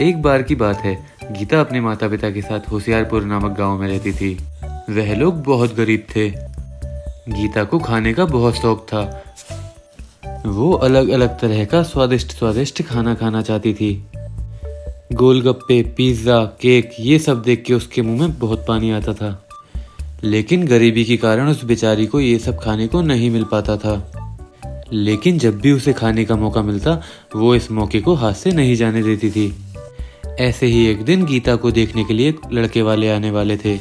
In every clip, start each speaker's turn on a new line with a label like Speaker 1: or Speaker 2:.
Speaker 1: एक बार की बात है, गीता अपने माता पिता के साथ होशियारपुर नामक गांव में रहती थी। वह लोग बहुत गरीब थे। गीता को खाने का बहुत शौक था। वो अलग अलग तरह का स्वादिष्ट स्वादिष्ट खाना खाना चाहती थी। गोलगप्पे, पिज्ज़ा, केक, ये सब देख के उसके मुंह में बहुत पानी आता था। लेकिन गरीबी के कारण उस बेचारी को ये सब खाने को नहीं मिल पाता था। लेकिन जब भी उसे खाने का मौका मिलता, वो इस मौके को हाथ से नहीं जाने देती थी। ऐसे ही एक दिन गीता को देखने के लिए लड़के वाले आने वाले थे।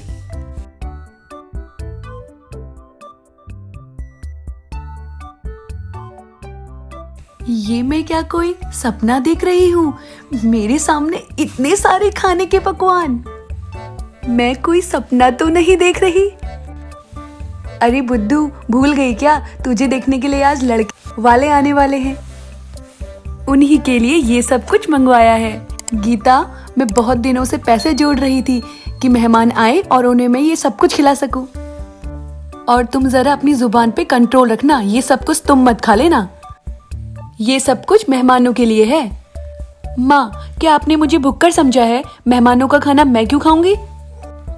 Speaker 2: ये मैं क्या कोई सपना देख रही हूँ? मेरे सामने इतने सारे खाने के पकवान। मैं कोई सपना तो नहीं देख रही? अरे बुद्धू, भूल गई क्या? तुझे देखने के लिए आज लड़के वाले आने वाले हैं। उन्हीं के लिए ये सब कुछ मंगवाया है। गीता, मैं बहुत दिनों से पैसे जोड़ रही थी कि मेहमान आए और उन्हें मैं ये सब कुछ खिला सकूं। और तुम जरा अपनी जुबान पे कंट्रोल रखना। ये सब कुछ तुम मत खा लेना। ये सब कुछ मेहमानों के लिए है। माँ, क्या आपने मुझे भुक्कड़ समझा है? मेहमानों का खाना मैं क्यों खाऊंगी?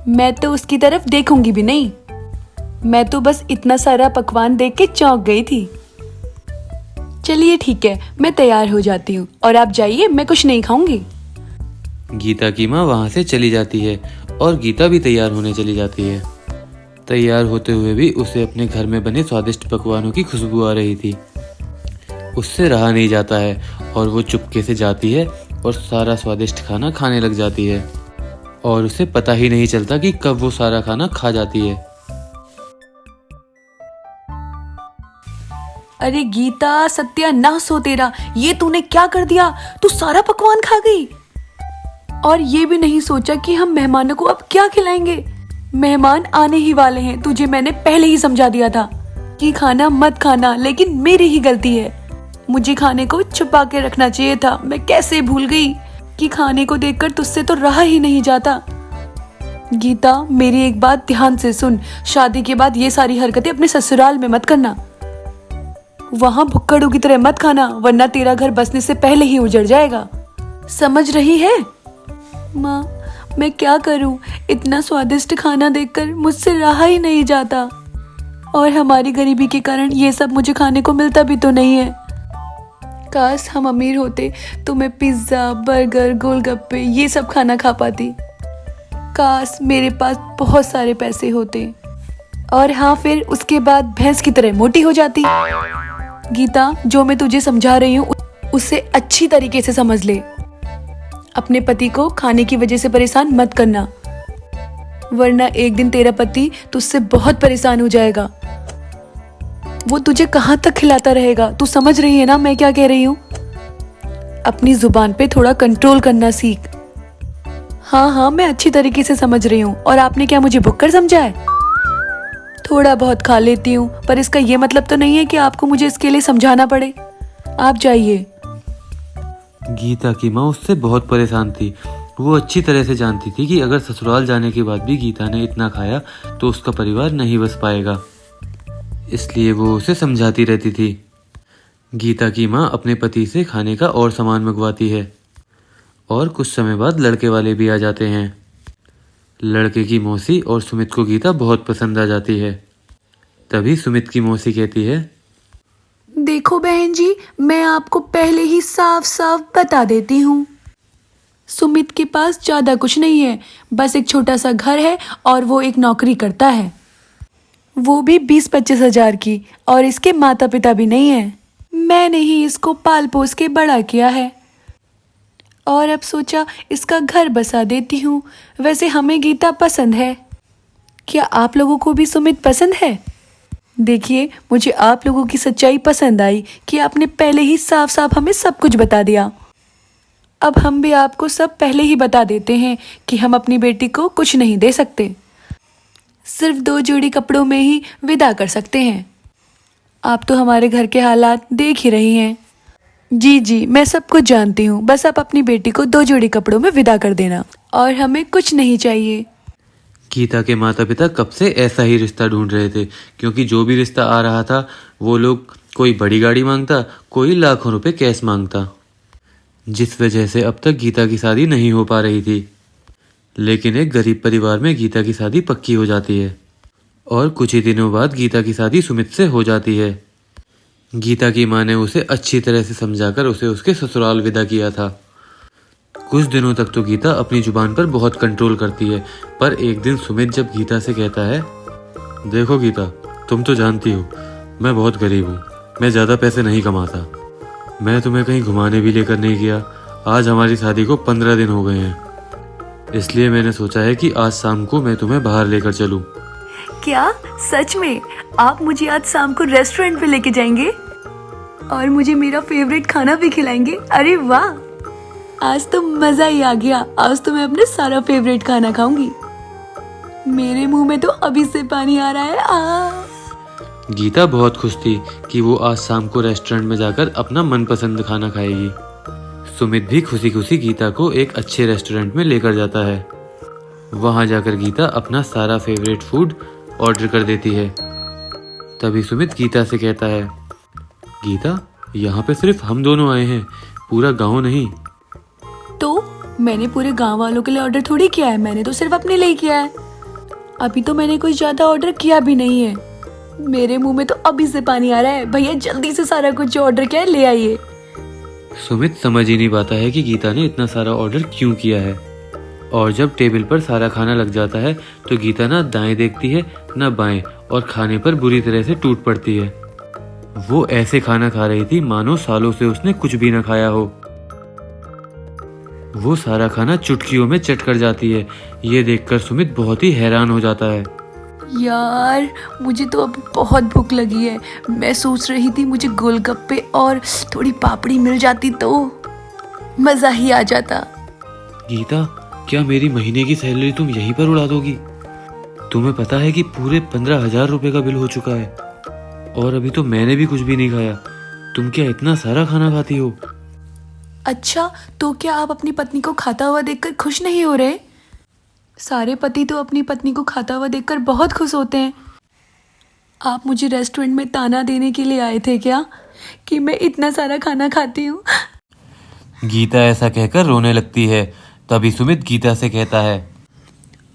Speaker 2: मैं तो उसकी तरफ देखूंगी भी नहीं। मैं तो बस इतना सारा पकवान देख के चौंक गई थी। चलिए ठीक है, मैं तैयार हो जाती हूँ और आप जाइए, मैं कुछ नहीं खाऊंगी।
Speaker 1: गीता की माँ वहाँ से चली जाती है और गीता भी तैयार होने चली जाती है। तैयार होते हुए भी उसे अपने घर में बने स्वादिष्ट पकवानों की खुशबू आ रही थी। उससे रहा नहीं जाता है और वो चुपके से जाती है और सारा स्वादिष्ट खाना खाने लग जाती है। और उसे पता ही नहीं चलता कि कब वो सारा खाना खा जाती है।
Speaker 2: अरे गीता, सत्यानाश हो तेरा। ये तूने क्या कर दिया? तू सारा पकवान खा गई और ये भी नहीं सोचा कि हम मेहमानों को अब क्या खिलाएंगे। मेहमान आने ही वाले हैं। तुझे मैंने पहले ही समझा दिया था कि खाना मत खाना, लेकिन मेरी ही गलती है। मुझे खाने को छुपा के रखना चाहिए था। मैं कैसे भूल गई कि खाने को देखकर तुझसे तो रहा ही नहीं जाता। गीता, मेरी एक बात ध्यान से सुन। शादी के बाद ये सारी हरकतें अपने ससुराल में मत करना। वहां भुक्कड़ों की तरह मत खाना, वरना तेरा घर बसने से पहले ही उजड़ जाएगा। समझ रही है? माँ, मैं क्या करूं? इतना स्वादिष्ट खाना देखकर मुझसे रहा ही नहीं जाता। और हमारी गरीबी के कारण ये सब मुझे खाने को मिलता भी तो नहीं है। काश हम अमीर होते तो मैं पिज्जा, बर्गर, गोलगप्पे ये सब खाना खा पाती। काश मेरे पास बहुत सारे पैसे होते। और हाँ, फिर उसके बाद भैंस की तरह मोटी हो जाती। गीता, जो मैं तुझे समझा रही हूँ उसे अच्छी तरीके से समझ ले। अपने पति को खाने की वजह से परेशान मत करना, वरना एक दिन तेरा पति तुझसे बहुत परेशान हो जाएगा। वो तुझे कहाँ तक खिलाता रहेगा? तू समझ रही है ना मैं क्या कह रही हूँ? अपनी जुबान पे थोड़ा कंट्रोल करना सीख। हाँ, मैं अच्छी तरीके से समझ रही हूँ। और आपने क्या मुझे भुक्कड़ समझा है? थोड़ा बहुत खा लेती हूँ, पर इसका ये मतलब तो नहीं है कि आपको मुझे इसके लिए समझाना पड़े। आप जाइए।
Speaker 1: गीता की माँ उससे बहुत परेशान थी। वो अच्छी तरह से जानती थी कि अगर ससुराल जाने के बाद भी गीता ने इतना खाया तो उसका परिवार नहीं बस पाएगा। इसलिए वो उसे समझाती रहती थी। गीता की माँ अपने पति से खाने का और सामान मंगवाती है और कुछ समय बाद लड़के वाले भी आ जाते हैं। लड़के की मौसी और सुमित को गीता बहुत पसंद आ जाती है। तभी सुमित की मौसी कहती है,
Speaker 2: देखो बहन जी, मैं आपको पहले ही साफ साफ बता देती हूँ, सुमित के पास ज्यादा कुछ नहीं है। बस एक छोटा सा घर है और वो एक नौकरी करता है, वो भी 20-25 हजार की। और इसके माता पिता भी नहीं है। मैंने ही इसको पाल पोस के बड़ा किया है और अब सोचा इसका घर बसा देती हूँ। वैसे हमें गीता पसंद है। क्या आप लोगों को भी सुमित पसंद है? देखिए, मुझे आप लोगों की सच्चाई पसंद आई कि आपने पहले ही साफ साफ हमें सब कुछ बता दिया। अब हम भी आपको सब पहले ही बता देते हैं कि हम अपनी बेटी को कुछ नहीं दे सकते, सिर्फ 2 जोड़ी कपड़ों में ही विदा कर सकते हैं। आप तो हमारे घर के हालात देख ही रही हैं। जी, मैं सब कुछ जानती हूँ। बस आप अपनी बेटी को 2 जोड़ी कपड़ों में विदा कर देना और हमें कुछ नहीं चाहिए।
Speaker 1: गीता के माता पिता कब से ऐसा ही रिश्ता ढूंढ रहे थे, क्योंकि जो भी रिश्ता आ रहा था वो लोग कोई बड़ी गाड़ी मांगता, कोई लाखों रुपए कैश मांगता। जिस वजह से अब तक गीता की शादी नहीं हो पा रही थी। लेकिन एक गरीब परिवार में गीता की शादी पक्की हो जाती है और कुछ ही दिनों बाद गीता की शादी सुमित से हो जाती है। गीता की माँ ने उसे अच्छी तरह से समझाकर उसे उसके ससुराल विदा किया था। कुछ दिनों तक तो गीता अपनी जुबान पर बहुत कंट्रोल करती है, पर एक दिन सुमित जब गीता से कहता है, देखो गीता, तुम तो जानती हो मैं बहुत गरीब हूँ, मैं ज़्यादा पैसे नहीं कमाता, मैं तुम्हें कहीं घुमाने भी लेकर नहीं गया। आज हमारी शादी को 15 दिन हो गए हैं, इसलिए मैंने सोचा है कि आज शाम को मैं तुम्हें बाहर लेकर चलूं।
Speaker 2: क्या सच में? आप मुझे आज शाम को रेस्टोरेंट पे लेके जाएंगे और मुझे मेरा फेवरेट खाना भी खिलाएंगे? अरे वाह, आज तो मजा ही आ गया। आज तो मैं अपने सारा फेवरेट खाना खाऊंगी। मेरे मुंह में तो अभी से पानी आ रहा है।
Speaker 1: गीता बहुत खुश थी कि वो आज शाम को रेस्टोरेंट में जाकर अपना मनपसंद खाना खाएगी। सुमित भी खुशी खुशी गीता को एक अच्छे रेस्टोरेंट में लेकर जाता है। वहां जाकर गीता अपना सारा फेवरेट फूड ऑर्डर कर देती है। तभी सुमित गीता से कहता है, गीता, यहाँ पे सिर्फ हम दोनों आए हैं, पूरा गांव नहीं।
Speaker 2: तो मैंने पूरे गांव वालों के लिए ऑर्डर थोड़ी किया है, मैंने तो सिर्फ अपने लिए किया है। अभी तो मैंने कुछ ज्यादा ऑर्डर किया भी नहीं है। मेरे मुंह में तो अभी से पानी आ रहा है। भैया जल्दी से सारा कुछ जो ऑर्डर किया है ले आइए।
Speaker 1: सुमित समझ ही नहीं पाता है कि गीता ने इतना सारा ऑर्डर क्यों किया है। और जब टेबल पर सारा खाना लग जाता है तो गीता ना दाएं देखती है ना बाएं और खाने पर बुरी तरह से टूट पड़ती है। वो ऐसे खाना खा रही थी मानो सालों से उसने कुछ भी न खाया हो। वो सारा खाना चुटकियों में चट कर जाती है। ये देखकर सुमित बहुत ही हैरान हो जाता है।
Speaker 2: यार मुझे तो अब बहुत भूख लगी है। मैं सोच रही थी मुझे गोलगप्पे और थोड़ी पापड़ी मिल जाती तो मजा ही आ जाता।
Speaker 1: गीता, क्या मेरी महीने की सैलरी तुम यहीं पर उड़ा दोगी? तुम्हें पता है कि पूरे 15,000 रुपए का बिल हो चुका है और अभी तो मैंने भी कुछ भी नहीं खाया। तुम क्या इतना सारा खाना खाती हो?
Speaker 2: अच्छा, तो क्या आप अपनी पत्नी को खाता हुआ देखकर खुश नहीं हो रहे? सारे पति तो अपनी पत्नी को खाता हुआ देखकर बहुत खुश होते हैं। आप मुझे रेस्टोरेंट में ताना देने के लिए आए थे क्या कि मैं इतना सारा खाना खाती हूँ?
Speaker 1: गीता ऐसा कहकर रोने लगती है। तभी सुमित गीता से कहता है,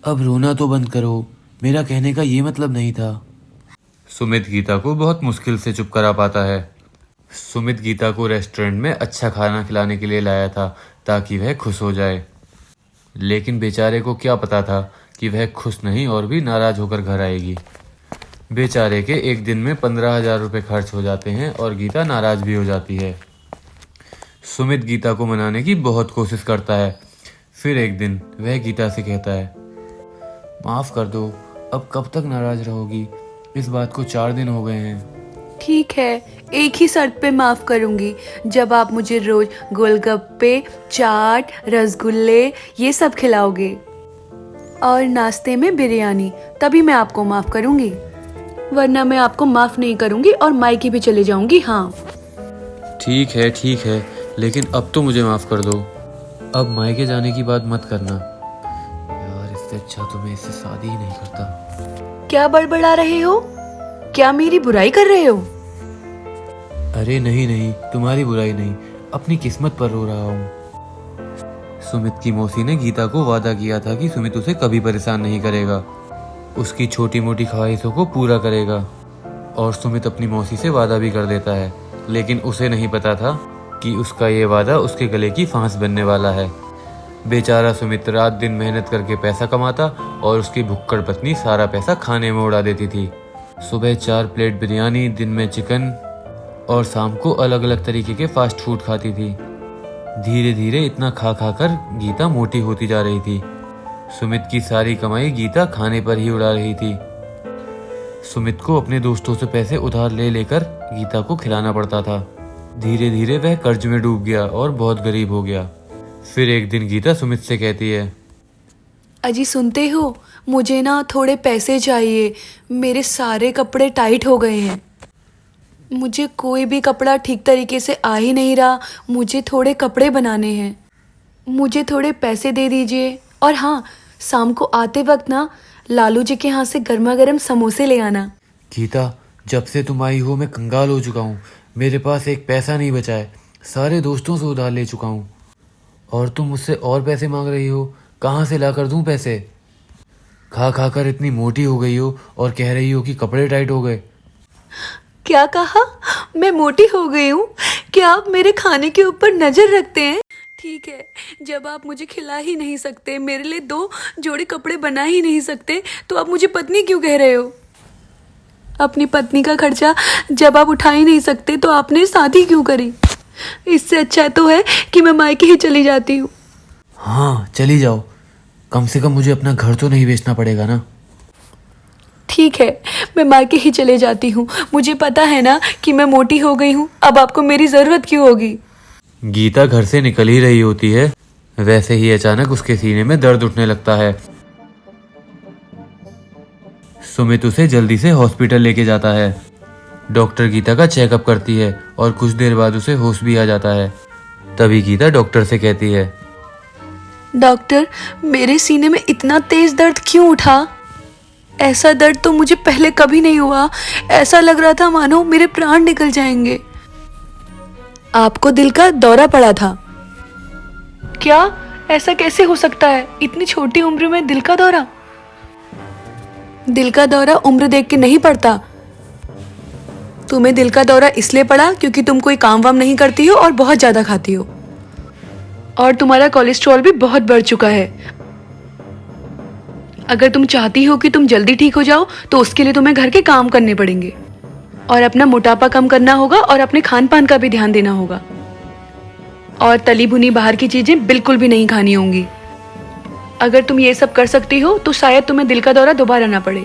Speaker 1: अब रोना तो बंद करो, मेरा कहने का ये मतलब नहीं था। सुमित गीता को बहुत मुश्किल से चुप करा पाता है। सुमित गीता को रेस्टोरेंट में अच्छा खाना खिलाने के लिए लाया था ताकि वह खुश हो जाए। लेकिन बेचारे को क्या पता था कि वह खुश नहीं और भी नाराज होकर घर आएगी। बेचारे के एक दिन में 15,000 रुपये खर्च हो जाते हैं और गीता नाराज भी हो जाती है। सुमित गीता को मनाने की बहुत कोशिश करता है। फिर एक दिन वह गीता से कहता है, माफ कर दो, अब कब तक नाराज रहोगी? इस बात को 4 दिन हो गए हैं।
Speaker 2: ठीक है, एक ही शर्त पे माफ करूंगी, जब आप मुझे रोज गोलगप्पे, चाट, रसगुल्ले ये सब खिलाओगे और नाश्ते में बिरयानी, तभी मैं आपको माफ करूंगी, वरना मैं आपको माफ नहीं करूंगी और मायके भी चले जाऊंगी। हाँ
Speaker 1: ठीक है, लेकिन अब तो मुझे माफ कर दो। अब मायके जाने की बात मत करना। यार, इससे अच्छा तो मैं इससे शादी ही नहीं करता।
Speaker 2: क्या बड़बड़ा रहे हो? क्या मेरी बुराई कर रहे हो?
Speaker 1: अरे नहीं, तुम्हारी बुराई नहीं, अपनी किस्मत पर रो रहा हूँ। सुमित की मौसी ने गीता को वादा किया था कि सुमित उसे कभी परेशान नहीं करेगा, उसकी छोटी मोटी ख्वाहिशों को पूरा करेगा। और सुमित अपनी मौसी से वादा भी कर देता है, लेकिन उसे नहीं पता था कि उसका ये वादा उसके गले की फांस बनने वाला है। बेचारा सुमित रात दिन मेहनत करके पैसा कमाता और उसकी भुक्कड़ पत्नी सारा पैसा खाने में उड़ा देती थी। सुबह 4 प्लेट बिरयानी, दिन में चिकन और शाम को अलग अलग तरीके के फास्ट फूड खाती थी। धीरे धीरे इतना खा खा कर गीता मोटी होती जा रही थी। सुमित की सारी कमाई गीता खाने पर ही उड़ा रही थी। सुमित को अपने दोस्तों से पैसे उधार ले लेकर गीता को खिलाना पड़ता था। धीरे धीरे वह कर्ज में डूब गया और बहुत गरीब हो गया। फिर एक दिन गीता सुमित से कहती है,
Speaker 2: अजी सुनते हो, मुझे ना थोड़े पैसे चाहिए, मेरे सारे कपड़े टाइट हो गए हैं, मुझे कोई भी कपड़ा ठीक तरीके से आ ही नहीं रहा, मुझे थोड़े कपड़े बनाने हैं, मुझे थोड़े पैसे दे दीजिए। और हाँ, शाम को आते वक्त ना लालू जी के यहाँ से गर्मा गर्म समोसे ले आना।
Speaker 1: गीता, जब से तुम आई हो मैं कंगाल हो चुका हूँ, मेरे पास एक पैसा नहीं बचा है, सारे दोस्तों से उधार ले चुका हूँ। और तुम मुझसे और पैसे मांग रही हो? कहाँ से ला कर दूं पैसे? खा खा कर इतनी मोटी हो गई हो और कह रही हो कि कपड़े टाइट हो गए।
Speaker 2: क्या कहा? मैं मोटी हो गई हूँ? क्या आप मेरे खाने के ऊपर नजर रखते हैं? ठीक है, जब आप मुझे खिला ही नहीं सकते, मेरे लिए 2 जोड़ी कपड़े बना ही नहीं सकते, तो आप मुझे पत्नी क्यों कह रहे हो? अपनी पत्नी का खर्चा जब आप उठा ही नहीं सकते तो आपने शादी क्यों करी? इससे अच्छा तो है कि मैं मायके ही चली जाती हूँ।
Speaker 1: हाँ चली जाओ, कम से कम मुझे अपना घर तो नहीं बेचना पड़ेगा ना।
Speaker 2: ठीक है, मैं मायके ही चले जाती हूँ। मुझे पता है ना कि मैं मोटी हो गई हूँ, अब आपको मेरी जरूरत क्यों होगी?
Speaker 1: गीता घर से निकल ही रही होती है, वैसे ही अचानक उसके सीने में दर्द उठने लगता है। सुमित उसे जल्दी से हॉस्पिटल लेके जाता है। डॉक्टर गीता का चेकअप करती है और कुछ देर बाद उसे होश भी आ जाता है। तभी गीता डॉक्टर से कहती है,
Speaker 2: डॉक्टर, मेरे सीने में इतना तेज दर्द क्यों उठा? ऐसा दर्द तो मुझे पहले कभी नहीं हुआ। ऐसा लग रहा था मानो मेरे प्राण निकल जाएंगे। आपको दिल का दौरा पड़ा था क्या? ऐसा कैसे हो सकता है? इतनी छोटी उम्र में दिल का दौरा? दिल का दौरा उम्र देख के नहीं पड़ता। तुम्हें दिल का दौरा इसलिए पड़ा क्योंकि तुम कोई काम वाम नहीं करती हो और बहुत ज्यादा खाती हो, और तुम्हारा कोलेस्ट्रॉल भी बहुत बढ़ चुका है। अगर तुम चाहती हो कि तुम जल्दी ठीक हो जाओ तो उसके लिए तुम्हें घर के काम करने पड़ेंगे और अपना मोटापा कम करना होगा और अपने खान पान का भी ध्यान देना होगा, और तली भुनी बाहर की चीजें बिल्कुल भी नहीं खानी होंगी। अगर तुम ये सब कर सकती हो तो शायद तुम्हें दिल का दौरा दोबारा ना पड़े।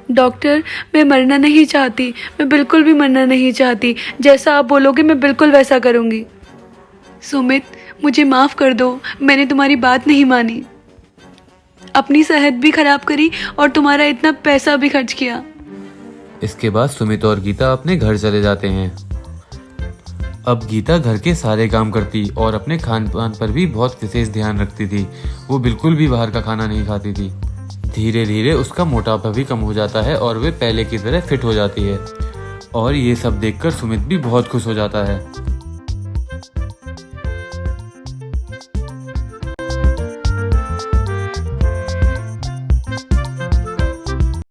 Speaker 2: डॉक्टर, मैं मरना नहीं चाहती, मैं बिल्कुल भी मरना नहीं चाहती। जैसा आप बोलोगे मैं बिल्कुल वैसा करूंगी। सुमित, मुझे माफ कर दो, मैंने तुम्हारी बात नहीं मानी, अपनी सेहत भी खराब करी और तुम्हारा इतना पैसा भी खर्च किया।
Speaker 1: इसके बाद सुमित और गीता अपने घर चले जाते हैं। अब गीता घर के सारे काम करती और अपने खान पान पर भी बहुत विशेष ध्यान रखती थी। वो बिल्कुल भी बाहर का खाना नहीं खाती थी। धीरे धीरे उसका मोटापा भी कम हो जाता है और वे पहले की तरह फिट हो जाती है। और ये सब देखकर सुमित भी बहुत खुश हो जाता है।